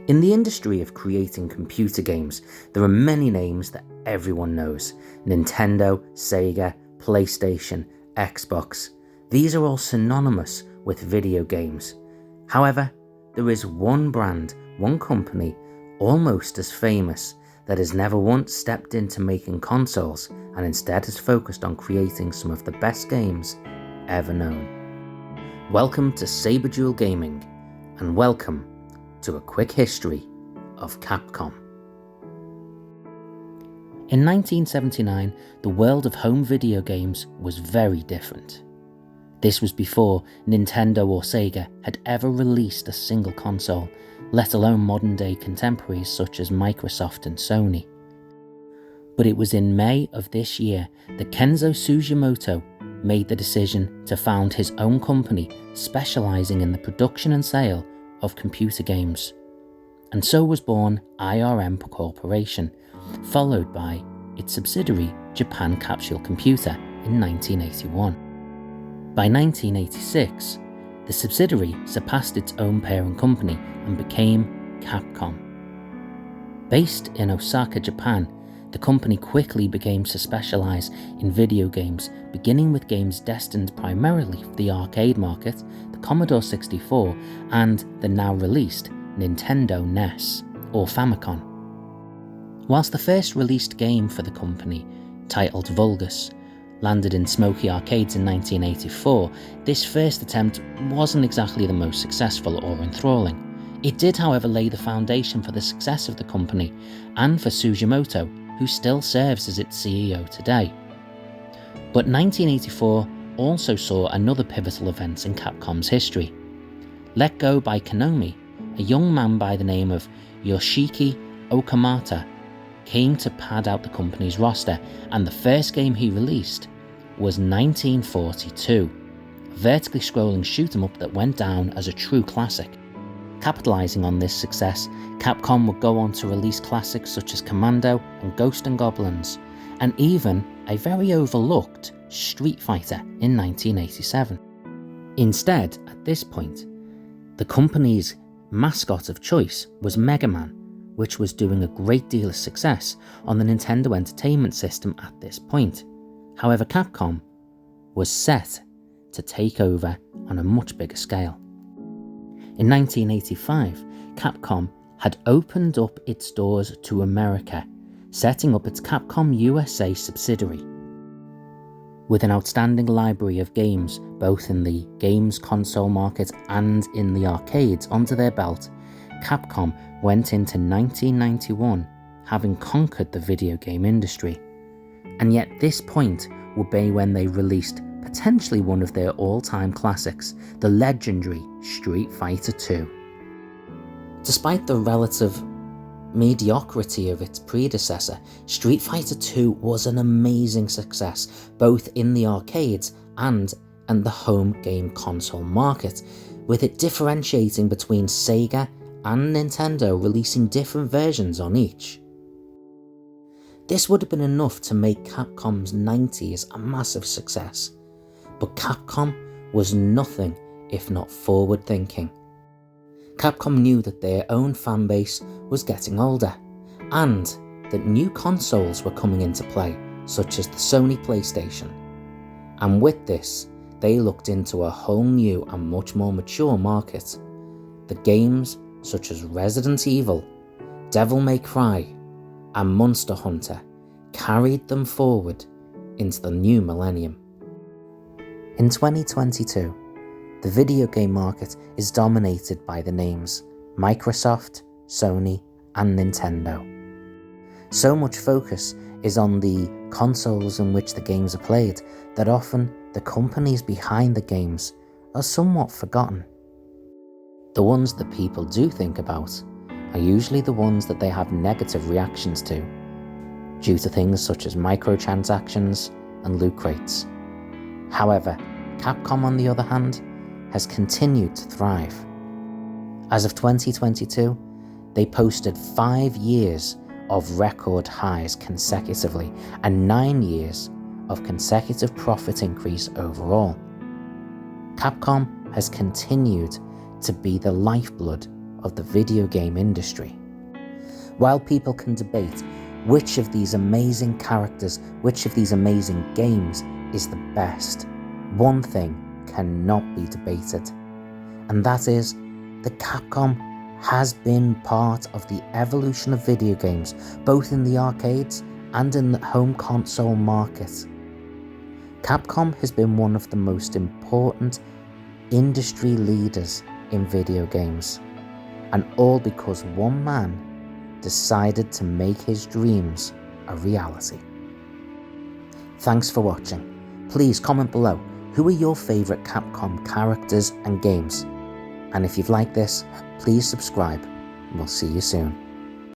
In the industry of creating computer games, there are many names that everyone knows. Nintendo, Sega, PlayStation, Xbox. These are all synonymous with video games. However, there is one brand, one company, almost as famous, that has never once stepped into making consoles and instead has focused on creating some of the best games ever known. Welcome to SaberDuel Gaming, and welcome to a quick history of Capcom. In 1979, the world of home video games was very different. This was before Nintendo or Sega had ever released a single console, let alone modern-day contemporaries such as Microsoft and Sony. But it was in May of this year that Kenzo Sugimoto made the decision to found his own company specialising in the production and sale of computer games. And so was born IRM Corporation, followed by its subsidiary Japan Capsule Computer in 1981. By 1986, the subsidiary surpassed its own parent company and became Capcom. Based in Osaka, Japan, the company quickly began to specialise in video games, beginning with games destined primarily for the arcade market, the Commodore 64 and the now released Nintendo NES or Famicom. Whilst the first released game for the company, titled Vulgus, landed in Smoky Arcades in 1984, this first attempt wasn't exactly the most successful or enthralling. It did, however, lay the foundation for the success of the company and for Sugimoto, who still serves as its CEO today. But 1984 also saw another pivotal event in Capcom's history. Let go by Konami, a young man by the name of Yoshiki Okamata came to pad out the company's roster, and the first game he released was 1942, a vertically scrolling shoot-'em-up that went down as a true classic. Capitalising on this success, Capcom would go on to release classics such as Commando and Ghost and Goblins, and even a very overlooked Street Fighter in 1987. Instead, at this point, the company's mascot of choice was Mega Man, which was doing a great deal of success on the Nintendo Entertainment System at this point. However, Capcom was set to take over on a much bigger scale. In 1985, Capcom had opened up its doors to America, setting up its Capcom USA subsidiary. With an outstanding library of games, both in the games console market and in the arcades under their belt, Capcom went into 1991 having conquered the video game industry. And yet this point would be when they released potentially one of their all-time classics, the legendary Street Fighter II. Despite the relative mediocrity of its predecessor, Street Fighter II was an amazing success, both in the arcades and the home game console market, with it differentiating between Sega and Nintendo releasing different versions on each. This would have been enough to make Capcom's 90s a massive success, but Capcom was nothing if not forward-thinking. Capcom knew that their own fanbase was getting older, and that new consoles were coming into play, such as the Sony PlayStation. And with this, they looked into a whole new and much more mature market. The games such as Resident Evil, Devil May Cry, and Monster Hunter carried them forward into the new millennium. In 2022, the video game market is dominated by the names Microsoft, Sony, and Nintendo. So much focus is on the consoles in which the games are played that often the companies behind the games are somewhat forgotten. The ones that people do think about are usually the ones that they have negative reactions to, due to things such as microtransactions and loot crates. However, Capcom, on the other hand, has continued to thrive. As of 2022, they posted 5 years of record highs consecutively and 9 years of consecutive profit increase overall. Capcom has continued to be the lifeblood of the video game industry. While people can debate which of these amazing characters, which of these amazing games is the best, one thing cannot be debated, and that is that Capcom has been part of the evolution of video games, both in the arcades and in the home console market. Capcom has been one of the most important industry leaders in video games, and all because one man decided to make his dreams a reality. Thanks for watching. Please comment below, who are your favourite Capcom characters and games? And if you've liked this, please subscribe, and we'll see you soon.